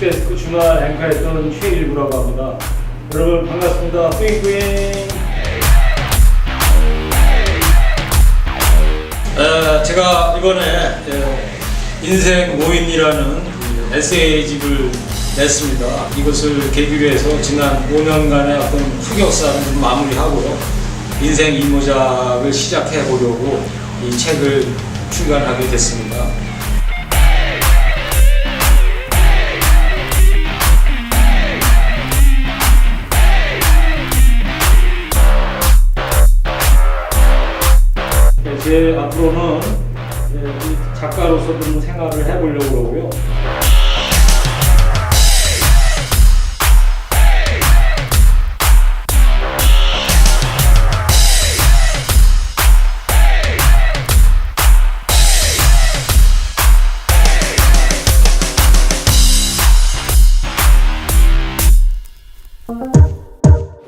뉴스데스크 주말 앵커했던 최일구라고 합니다. 여러분 반갑습니다. 뿌잉뿌잉. 제가 이번에 인생 모임이라는 에세이집을 냈습니다. 이것을 계기로 해서 지난 5년간의 어떤 흑역사를 좀 마무리하고요. 인생 이모작을 시작해 보려고 이 책을 출간하게 됐습니다. 제 앞으로는 작가로서 좀 생활을 해보려고 그러고요.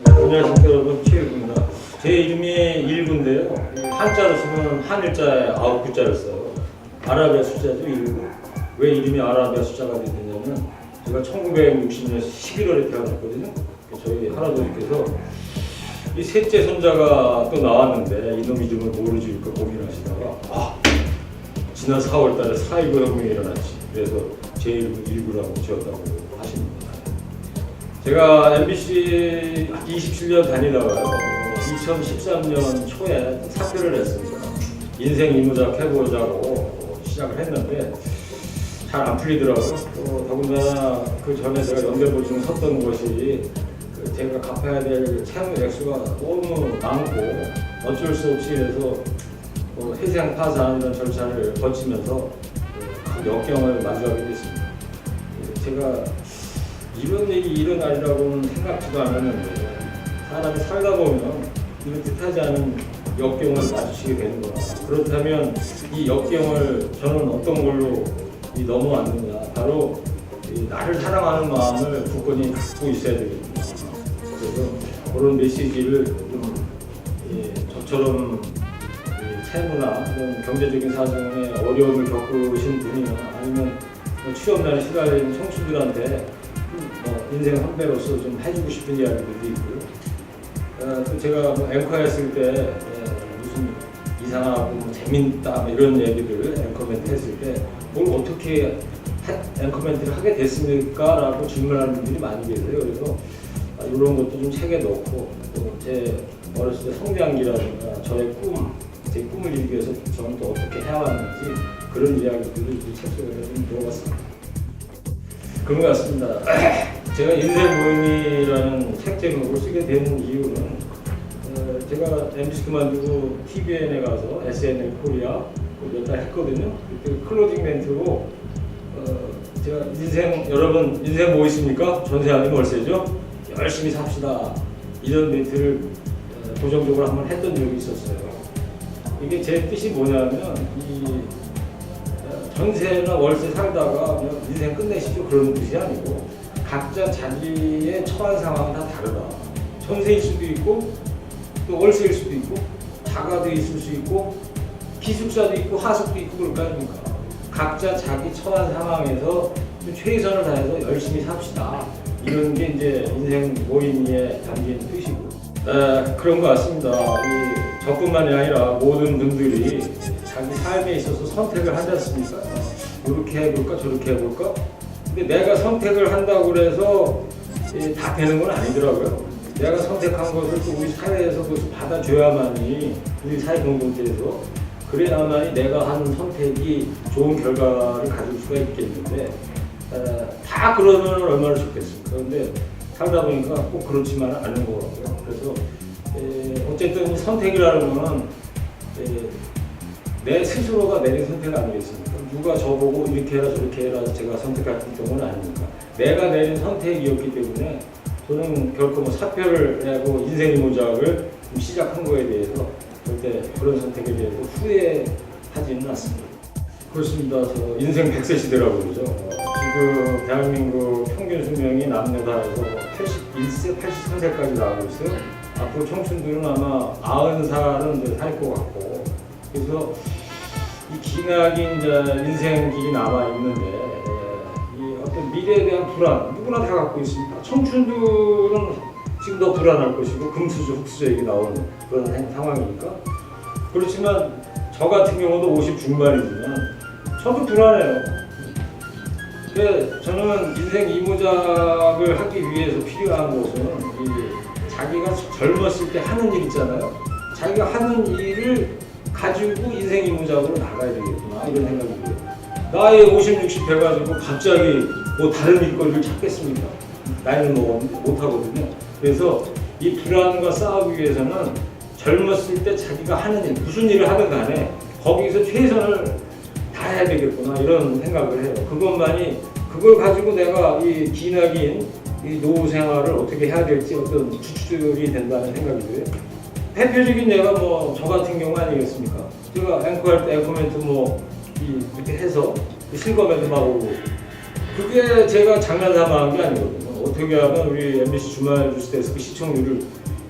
안녕하십니까 여러분, 최일구입니다. 제 이름이 일구인데요. 한자로 쓰면 한일자에 9글자를 써요. 아라비아 숫자죠, 일구. 왜 이름이 아라비아 숫자가 됐냐면 제가 1960년 11월에 태어났거든요. 저희 할아버지께서 이 셋째 손자가 또 나왔는데 이놈 이름을 뭐로 지을까 고민하시다가 지난 4월달에 4.19 혁명이 일어났지. 그래서 제 이름을 일구라고 지었다고 하십니다. 제가 MBC 27년 다니다가요. 2013년 초에 사표를 냈습니다. 인생 이모작 해보자고 시작을 했는데 잘 안 풀리더라고요. 또 더군다나 그 전에 제가 연결보증 섰던 것이 제가 갚아야 될 채무 액수가 너무 많고 어쩔 수 없이 해서 회생 파산이라는 절차를 거치면서 큰 역경을 마주하게 됐습니다. 제가 이런 일이 일어나리라고는 생각지도 않았는데 사람이 살다 보면 이런 뜻하지 않은 역경을 마주치게 되는 거야. 그렇다면 이 역경을 저는 어떤 걸로 넘어왔느냐, 바로 나를 사랑하는 마음을 굳건히 갖고 있어야 되겠구나. 그래서 그런 메시지를 좀 저처럼 채무나 경제적인 사정에 어려움을 겪으신 분이나 아니면 취업난에 시달리는 청춘들한테 인생 선배로서 좀 해주고 싶은 이야기들도 있고요. 또 제가 앵커 했을 때 무슨 이상하고 재밌다 이런 얘기들을 앵커 멘트 했을 때 뭘 어떻게 앵커 멘트를 하게 됐습니까? 라고 질문하는 분들이 많이 계세요. 그래서 이런 것도 좀 책에 넣고 또 제 어렸을 때 성장기라든가 저의 제 꿈을 이루기 위해서 저는 또 어떻게 해왔는지 그런 이야기들을 책 속에 좀 들어봤습니다. 그런 것 같습니다. 제가 인생 모임이라는 책 제목을 쓰게 된 이유는 제가 MBC 그만두고 TVN에 가서 SNL 코리아 몇 달 했거든요. 그때 클로징 멘트로 제가 여러분 인생 뭐 있습니까? 전세 아니면 월세죠? 열심히 삽시다. 이런 멘트를 고정적으로 한번 했던 적이 있었어요. 이게 제 뜻이 뭐냐면 이 전세나 월세 살다가 그냥 인생 끝내시죠 그런 뜻이 아니고 각자 자기의 처한 상황이 다 다르다. 전세일 수도 있고 또 월세일 수도 있고 자가도 있을 수 있고 기숙사도 있고 하숙도 있고 그럴 거 아닙니까? 각자 자기 처한 상황에서 최선을 다해서 열심히 삽시다. 이런 게 이제 인생 모임에 담긴 뜻이고 그런 것 같습니다. 저뿐만이 아니라 모든 분들이 자기 삶에 있어서 선택을 하지 않습니까? 이렇게 해볼까 저렇게 해볼까? 근데 내가 선택을 한다고 해서 다 되는 건 아니더라고요. 내가 선택한 것을 또 우리 사회에서 그것을 받아줘야만이 우리 사회 공동체에서 그래야만이 내가 하는 선택이 좋은 결과를 가질 수가 있겠는데 다 그러면 얼마나 좋겠습니까? 그런데 살다 보니까 꼭 그렇지만은 않은 것 같고요. 그래서 어쨌든 선택이라는 거는 내 스스로가 내린 선택 아니겠습니까? 누가 저보고 이렇게 해라 저렇게 해라 제가 선택할 경우는 아닙니까? 내가 내린 선택이었기 때문에 저는 결코 사표를 내고 인생 이모작을 시작한 거에 대해서 절대 그런 선택에 대해서 후회하지는 않습니다. 그렇습니다. 저 인생 100세 시대라고 그러죠. 지금 대한민국 평균 수명이 남녀다해서 81세, 83세까지 나오고 있어요. 앞으로 청춘들은 아마 90살은 살 것 같고 그래서 이 기나긴 인생 길이 남아 있는데 이 어떤 미래에 대한 불안 누구나 다 갖고 있습니다. 청춘들은 지금 더 불안할 것이고 금수저, 흑수저 얘기 나오는 그런 상황이니까. 그렇지만 저 같은 경우도 50 중반이지만 저도 불안해요. 저는 인생 이모작을 하기 위해서 필요한 것은 자기가 젊었을 때 하는 일 있잖아요. 자기가 하는 일을 가지고 인생 이모작으로 나가야 되겠구나 이런 생각이 들어요. 나이 50, 60 돼가지고 갑자기 뭐 다른 일거리를 찾겠습니까? 나이는 먹었는데 못하거든요. 그래서 이 불안과 싸우기 위해서는 젊었을 때 자기가 하는 일, 무슨 일을 하든 간에 거기서 최선을 다해야 되겠구나 이런 생각을 해요. 그걸 가지고 내가 이 기나긴 이 노후 생활을 어떻게 해야 될지 어떤 추출이 된다는 생각이 들어요. 대표적인 예가 뭐 저 같은 경우 아니겠습니까? 제가 앵커할 때 앵커멘트 이렇게 해서 실검에도 막 오고 그게 제가 장난삼아 한 게 아니거든요. 어떻게 하면 우리 MBC 주말 뉴스 데스크 시청률을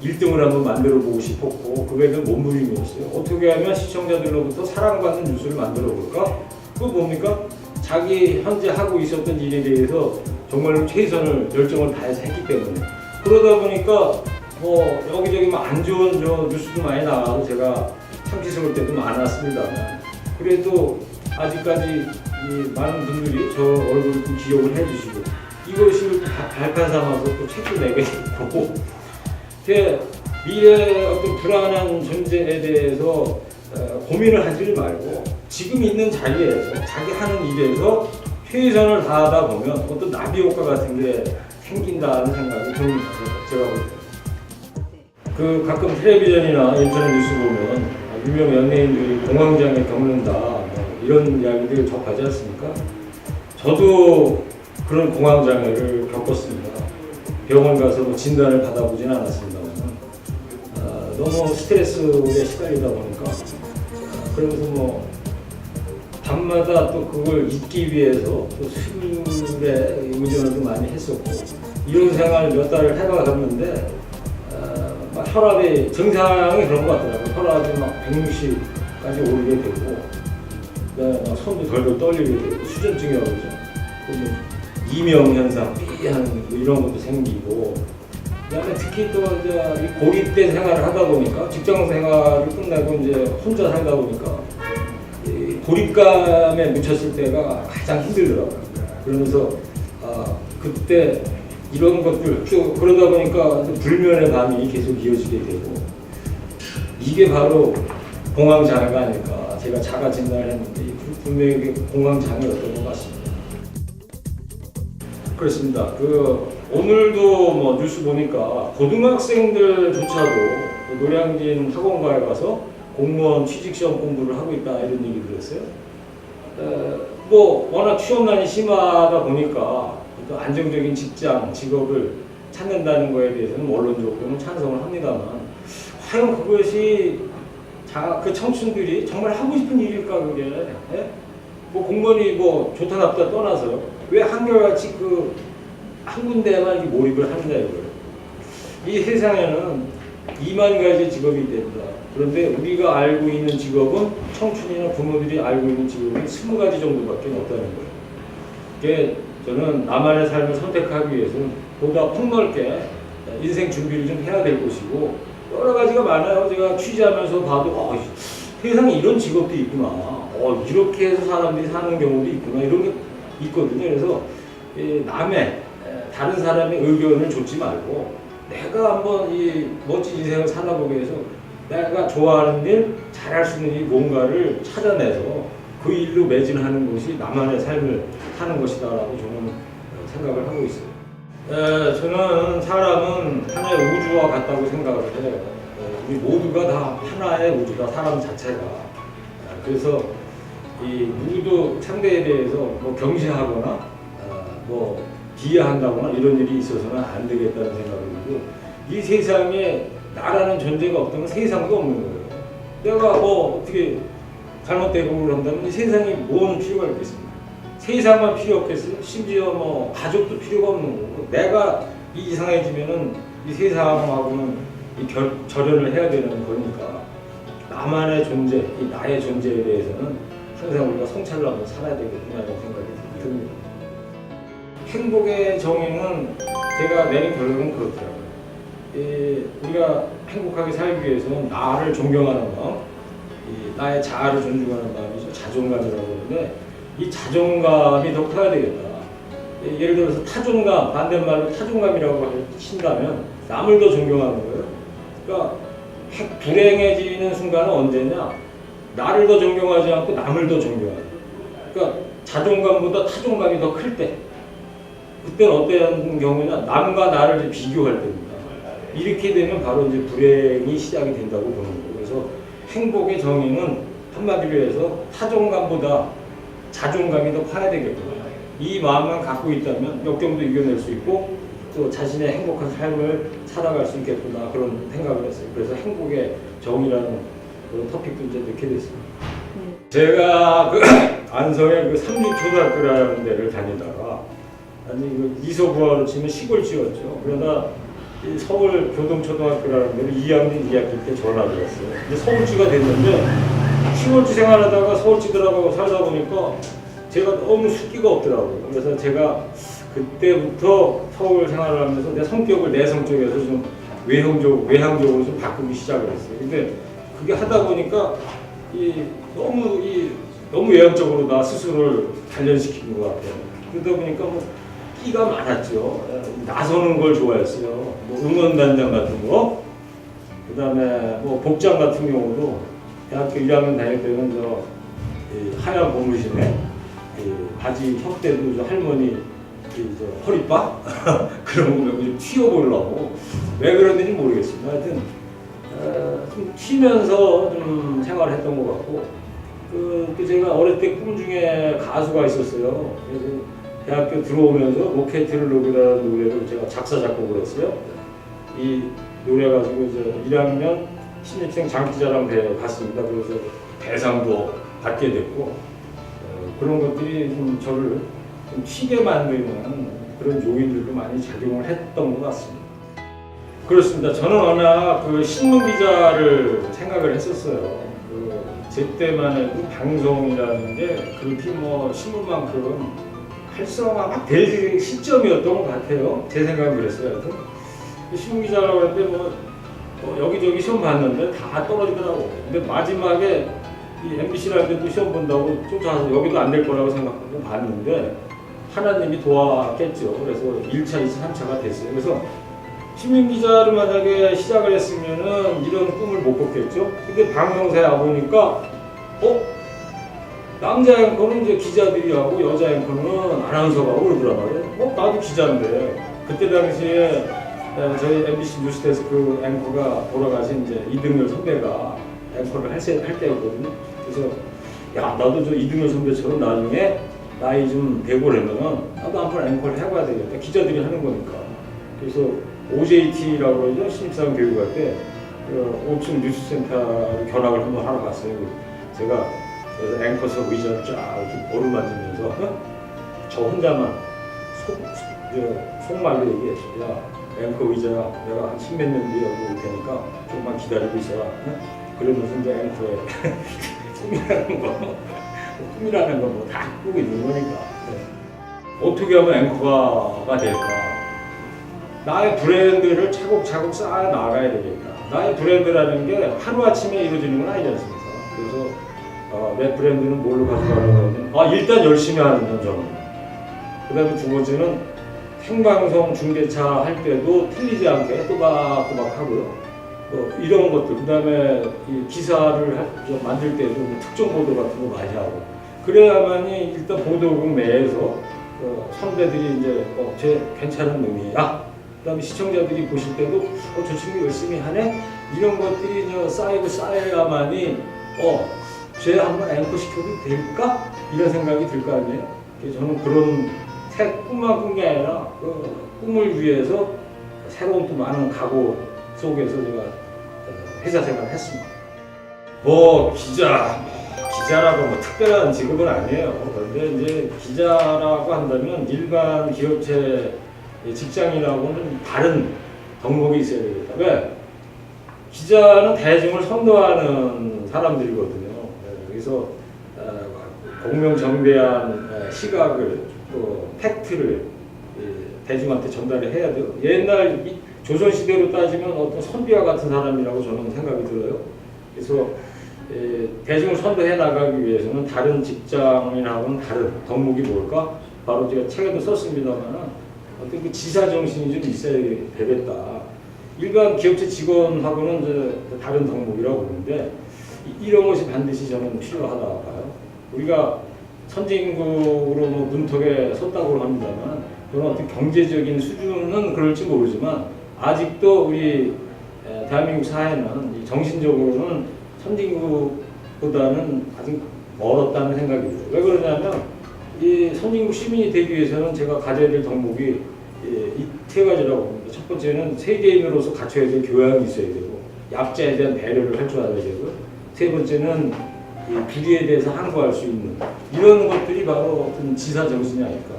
1등을 한번 만들어 보고 싶었고 그게 그 몸부림이었어요. 어떻게 하면 시청자들로부터 사랑받는 뉴스를 만들어 볼까? 그거 뭡니까? 자기 현재 하고 있었던 일에 대해서 정말로 최선을 열정을 다해서 했기 때문에 그러다 보니까 뭐 여기저기 안 좋은 뉴스도 많이 나와서 제가 참기스러울 때도 많았습니다만 그래도 아직까지 많은 분들이 저 얼굴을 좀 기억을 해주시고 이것을 발판 삼아서 또 책도 내게 됐고 미래의 어떤 불안한 존재에 대해서 고민을 하지 말고 지금 있는 자리에서 자기 하는 일에서 최선을 다하다 보면 어떤 나비 효과 같은 게 생긴다는 생각이 듭니다. 제가 볼 때. 가끔 텔레비전이나 인터넷 뉴스 보면 유명 연예인들이 공황장애 겪는다 이런 이야기들 접하지 않습니까? 저도 그런 공황장애를 겪었습니다. 병원 가서 뭐 진단을 받아보진 않았습니다만 너무 스트레스에 시달리다 보니까 그러면서 뭐 밤마다 또 그걸 잊기 위해서 또 술에 의존을 좀 많이 했었고 이런 생활 몇 달을 해봐갔는데 막 혈압이 정상이 그런 것 같더라고요. 혈압이 막 160까지 오르게 되고 막 손도 덜덜 떨리게 되고 수전증이라고 그러죠. 이명 현상, 삐하는 이런 것도 생기고 그다음에 특히 또 이제 고립된 생활을 하다 보니까 직장 생활을 끝내고 이제 혼자 살다 보니까 고립감에 묻혔을 때가 가장 힘들더라고요. 그러면서 그때 이런 것들 쭉 그러다 보니까 불면의 밤이 계속 이어지게 되고 이게 바로 공황장애가 아닐까. 제가 자가 진단을 했는데 분명히 공황장애였던 것 같습니다. 그렇습니다. 오늘도 뭐 뉴스 보니까 고등학생들조차도 노량진 학원가에 가서 공무원 취직시험 공부를 하고 있다 이런 얘기 들었어요. 뭐 워낙 취업난이 심하다 보니까 또 안정적인 직장, 직업을 찾는다는 거에 대해서는 원론적으로는 찬성을 합니다만 과연 그것이 그 청춘들이 정말 하고 싶은 일일까 그게 뭐 공무원이 뭐 좋다 나쁘다 떠나서요. 왜 한결같이 한 군데에만 몰입을 한다 이거예요. 이 세상에는 2만 가지 직업이 된다. 그런데 우리가 알고 있는 직업은 청춘이나 부모들이 알고 있는 직업은 20가지 정도밖에 없다는 거예요. 이게 저는 나만의 삶을 선택하기 위해서는 보다 폭넓게 인생 준비를 좀 해야 될 것이고 여러 가지가 많아요. 제가 취재하면서 봐도 세상에 이런 직업도 있구나. 이렇게 해서 사람들이 사는 경우도 있구나. 이런 게 있거든요. 그래서 다른 사람의 의견을 좇지 말고 내가 한번 이 멋진 인생을 살아보기 위해서 내가 좋아하는 일, 잘할 수 있는 일 뭔가를 찾아내서 그 일로 매진하는 것이 나만의 삶을 사는 것이다라고 저는 생각을 하고 있어요. 저는 사람은 하나의 우주와 같다고 생각을 해요. 우리 모두가 다 하나의 우주다, 사람 자체가. 그래서 누구도 상대에 대해서 뭐 경시하거나 뭐 비하한다거나 이런 일이 있어서는 안 되겠다는 생각이 들고 이 세상에 나라는 존재가 없다면 세상도 없는 거예요. 내가 뭐 어떻게 잘못되고 한다면 이 세상에 뭔 필요가 있겠습니까? 세상만 필요 없겠어요? 심지어 뭐 가족도 필요가 없는 거고 내가 이상해지면은 이 세상하고는 절연을 해야 되는 거니까 나만의 존재, 이 나의 존재에 대해서는 항상 우리가 성찰을 하면서 살아야 되겠구나 이런 생각이 듭니다. 행복의 정의는 제가 내린 결론은 그렇더라고요. 우리가 행복하게 살기 위해서는 나를 존경하는 마음, 나의 자아를 존중하는 마음이죠. 자존감이라고 하는데 이 자존감이 더 커야 되겠다. 예를 들어서 타존감, 반대말로 타존감이라고 친다면 남을 더 존경하는 거예요. 그러니까 불행해지는 순간은 언제냐? 나를 더 존경하지 않고 남을 더 존경하는. 그러니까 자존감보다 타존감이 더 클 때, 그때는 어떤 경우냐? 남과 나를 비교할 때입니다. 이렇게 되면 바로 이제 불행이 시작이 된다고 보는 거예요. 그래서 행복의 정의는 한마디로 해서 타존감보다 자존감이 더 커야 되겠구나. 이 마음만 갖고 있다면 역경도 이겨낼 수 있고 또 자신의 행복한 삶을 살아갈 수 있겠구나 그런 생각을 했어요. 그래서 행복의 정의라는 그런 토픽도 이제 넣게 됐습니다. 제가 그 안성의 그 삼주초등학교라는 데를 다니다가 아니 이소부화로 치면 시골지였죠. 그러다 이 서울 교동초등학교라는 데를 2학년 2학기 때 전학을 했어요. 근데 서울지가 됐는데 시골지 생활하다가 서울지들하고 살다 보니까 제가 너무 숫기가 없더라고요. 그래서 제가 그때부터 서울 생활을 하면서 내 성격을 내성 쪽에서 좀 외향적으로 좀 바꾸기 시작을 했어요. 근데 그게 하다 보니까 너무 외향적으로 나 스스로를 단련시킨 것 같아요. 그러다 보니까 뭐 끼가 많았죠. 나서는 걸 좋아했어요. 뭐 응원단장 같은 거, 그 다음에 뭐 복장 같은 경우도 대학교 1학년 다닐 때는 하얀 고무신에 바지 혁대도 할머니 허리바 그런 거 좀 튀어보려고 왜 그랬는지 모르겠습니다. 하여튼 좀 튀면서 좀 생활을 했던 것 같고 그 제가 어릴 때 꿈 중에 가수가 있었어요. 그래서 대학교 들어오면서 로켓트를로그라는 노래를 제가 작사 작곡을 했어요. 이 노래 가지고 이제 1학년 신입생 장기자랑 대회 갔습니다. 그래서 대상도 받게 됐고 그런 것들이 좀 저를 좀 튀게 만드는 그런 요인들도 많이 작용을 했던 것 같습니다. 그렇습니다. 저는 워낙 그 신문 기자를 생각을 했었어요. 제 때만 해도 방송이라는 게 그렇게 뭐 신문만큼 활성화가 될 시점이었던 것 같아요. 제 생각은 그랬어요. 하여튼 신문 기자라고 하는데 뭐 여기저기 시험 봤는데 다 떨어지더라고. 근데 마지막에 이 MBC라는 데도 시험 본다고 쫓아와서 여기도 안 될 거라고 생각하고 봤는데 하나님이 도와겠죠. 그래서 1차, 2차, 3차가 됐어요. 그래서 신문기자를 만약에 시작을 했으면은 이런 꿈을 못 꿨겠죠. 근데 방송사에 와보니까 남자 앵커는 이제 기자들이 하고 여자 앵커는 아나운서가 하고 그러더란 말이에요. 나도 기자인데 그때 당시에 저희 MBC 뉴스데스크 앵커가 돌아가신 이제 이등열 선배가 앵커를 할 때였거든요. 그래서 야 나도 저 이등열 선배처럼 나중에 나이 좀 되고 그러면은 나도 한번 앵커를 해봐야 되겠다. 기자들이 하는 거니까. 그래서 OJT라고 그러죠. 신입사원 교육할 때 5층 뉴스센터를 견학을 한번 하러 갔어요. 제가 앵커석 의자를 쫙 이렇게 오르만지면서 저 혼자만 속말로 얘기했어요. 야 앵커 의자야 내가 한 10몇 년 뒤에 여기 올 테니까 조금만 기다리고 있어라. 그러면서 이제 앵커에 꿈이라는 거 뭐 다 꾸고 있는 거니까. 어떻게 하면 앵커가 될까? 나의 브랜드를 차곡차곡 쌓아 나가야 되겠다. 나의 브랜드라는 게 하루아침에 이루어지는 건 아니지 않습니까? 그래서 내 브랜드는 뭘로 가져가려고 하면 일단 열심히 하는 건 저는. 그 다음에 두 번째는 생방송 중계차 할 때도 틀리지 않게 또박또박 하고요. 이런 것들, 그 다음에 기사를 만들 때도 특정 보도 같은 거 많이 하고 그래야만이 일단 보도국 내에서 선배들이 이제 쟤 괜찮은 놈이야. 그 다음에 시청자들이 보실 때도 저 친구 열심히 하네? 이런 것들이 쌓여야만이 쟤 한번 앵커 시켜도 될까? 이런 생각이 들 거 아니에요. 저는 그런 꿈만 꾼 게 아니라 꿈을 위해서 새로운 또 많은 각오 속에서 제가 회사 생활을 했습니다. 기자라고 특별한 직업은 아니에요. 그런데 이제 기자라고 한다면 일반 기업체 직장인하고는 다른 덕목이 있어야 되겠다. 왜? 기자는 대중을 선도하는 사람들이거든요. 그래서 공명정대한 시각을 또 팩트를 대중한테 전달을 해야 돼요. 옛날 조선시대로 따지면 어떤 선비와 같은 사람이라고 저는 생각이 들어요. 그래서 대중을 선도해 나가기 위해서는 다른 직장인하고는 다른 덕목이 뭘까? 바로 제가 책에도 썼습니다만 어떤 그 지사 정신이 좀 있어야 되겠다. 일반 기업체 직원하고는 이제 다른 덕목이라고 보는데 이런 것이 반드시 저는 필요하다 봐요. 우리가 선진국으로 뭐 문턱에 섰다고 합니다만 그런 어떤 경제적인 수준은 그럴지 모르지만 아직도 우리 대한민국 사회는 정신적으로는 선진국보다는 아직 멀었다는 생각이 들어요. 왜 그러냐면 이 선진국 시민이 되기 위해서는 제가 가져야 될 덕목이 이 세 가지라고 봅니다. 첫 번째는 세계인으로서 갖춰야 될 교양이 있어야 되고 약자에 대한 배려를 할 줄 알아야 되고 세 번째는 이 비리에 대해서 항거할 수 있는 이런 것들이 바로 어떤 지사 정신이 아닐까.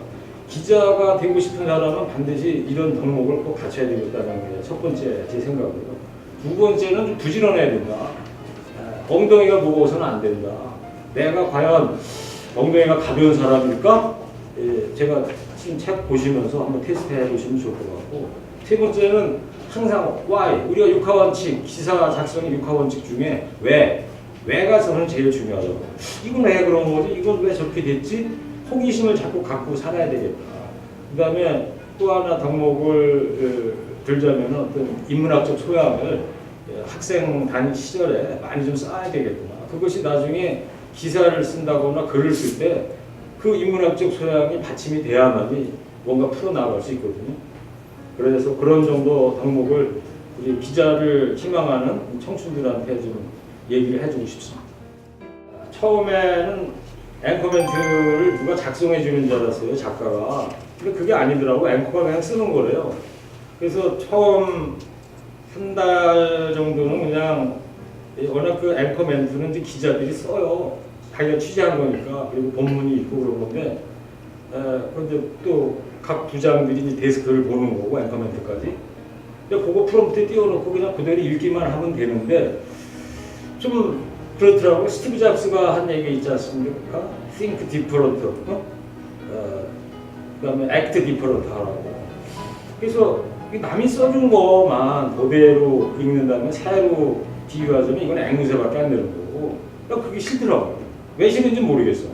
기자가 되고 싶은 사람은 반드시 이런 덕목을 꼭 갖춰야 되겠다는 게 첫 번째 제 생각이고요. 두 번째는 좀 부지런해야 된다. 엉덩이가 무거워서는 안 된다. 내가 과연 엉덩이가 가벼운 사람일까? 제가 지금 책 보시면서 한번 테스트 해보시면 좋을 것 같고 세 번째는 항상 why 우리가 육하원칙 기사 작성의 육하원칙 중에 왜가 저는 제일 중요하다고. 이건 왜 그런 거지? 이건 왜 저렇게 됐지? 호기심을 자꾸 갖고 살아야 되겠다. 그 다음에 또 하나 덕목을 들자면 어떤 인문학적 소양을 학생 다닐 시절에 많이 좀 쌓아야 되겠구나. 그것이 나중에 기사를 쓴다거나 글을 쓸 때 그 인문학적 소양이 받침이 돼야만이 뭔가 풀어나갈 수 있거든요. 그래서 그런 정도 덕목을 우리 기자를 희망하는 청춘들한테 좀 얘기를 해주고 싶습니다. 처음에는 앵커멘트를 누가 작성해 주는 줄 알았어요, 작가가. 근데 그게 아니더라고. 앵커가 그냥 쓰는 거래요. 그래서 처음 한 달 정도는 그냥 워낙 그 앵커멘트는 이제 기자들이 써요. 자기가 취재한 거니까. 그리고 본문이 있고 그런 건데 그런데 또 각 부장들이 데스크를 보는 거고 앵커멘트까지. 근데 그거 프롬프트에 띄워놓고 그냥 그대로 읽기만 하면 되는데 좀 그렇더라고요. 스티브 잡스가 한 얘기 있지 않습니까? Think different. 그다음에 act different 하라고. 그래서 남이 써준 거만 그대로 읽는다면 새로 비유하자면 이건 앵무새밖에 안 되는 거고. 그러니까 그게 싫더라고요. 왜 싫은지 모르겠어.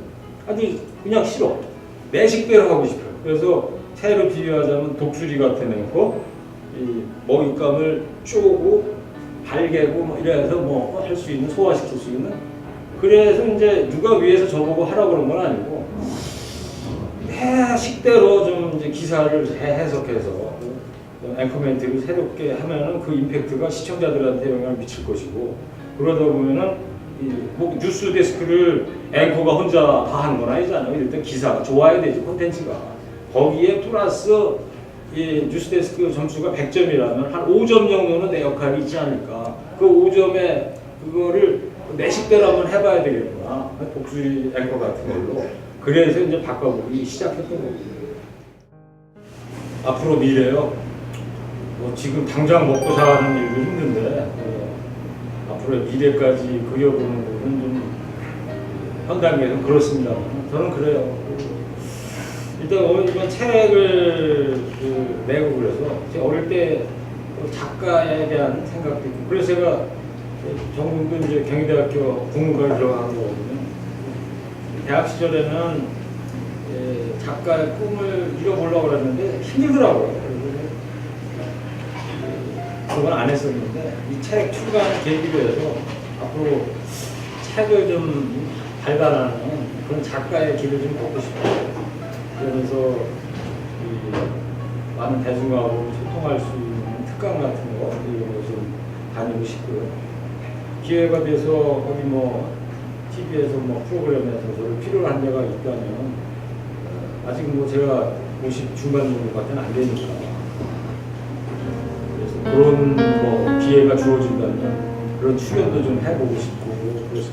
아니 그냥 싫어. 내 식대로 하고 싶어요. 그래서 새로 비유하자면 독수리 같은 앵커, 이 먹잇감을 쪼고 발개고 뭐 이래서 뭐 할 수 있는 소화시킬 수 있는. 그래서 이제 누가 위에서 저보고 하라고 그런 건 아니고 내 식대로 좀 이제 기사를 해석해서 앵커멘트를 새롭게 하면은 그 임팩트가 시청자들한테 영향을 미칠 것이고 그러다 보면은 뭐 뉴스 데스크를 앵커가 혼자 다 하는 건 아니잖아요. 일단 기사가 좋아야 되지 콘텐츠가. 거기에 플러스 이 뉴스 데스크 점수가 100점이라면 한 5점 정도는 내 역할이 있지 않을까. 그 5점에 그거를 내 식대로 한번 해봐야 되겠구나. 독수리 앵커 같은 걸로. 그래서 이제 바꿔보기 시작했던 거고. 앞으로 미래요. 뭐 지금 당장 먹고 사는 일도 힘든데 앞으로 미래까지 그려보는 것은 좀 현 단계에서 그렇습니다. 저는 그래요. 일단 오늘 이번 책을 내고 그래서 제가 어릴 때 작가에 대한 생각도 있고 그래서 제가 전공도 이제 경희대학교 국문과를 들어간 거거든요. 대학 시절에는 작가의 꿈을 이뤄보려고 그랬는데 힘들더라고요. 그건 안 했었는데 이 책 출간을 계기로 해서 앞으로 책을 좀 발간하는 그런 작가의 길을 좀 걷고 싶어요. 그러면서 많은 대중하고 소통할 수 있는 특강 같은 거 이런 거 좀 다니고 싶고요. 기회가 돼서 거기 뭐 TV에서 뭐 프로그램에서 저를 필요로 한 데가 있다면 아직 뭐 제가 50 중반 정도밖에 안 되니까 그래서 그런 뭐 기회가 주어진다면 그런 출연도 좀 해보고 싶고 그래서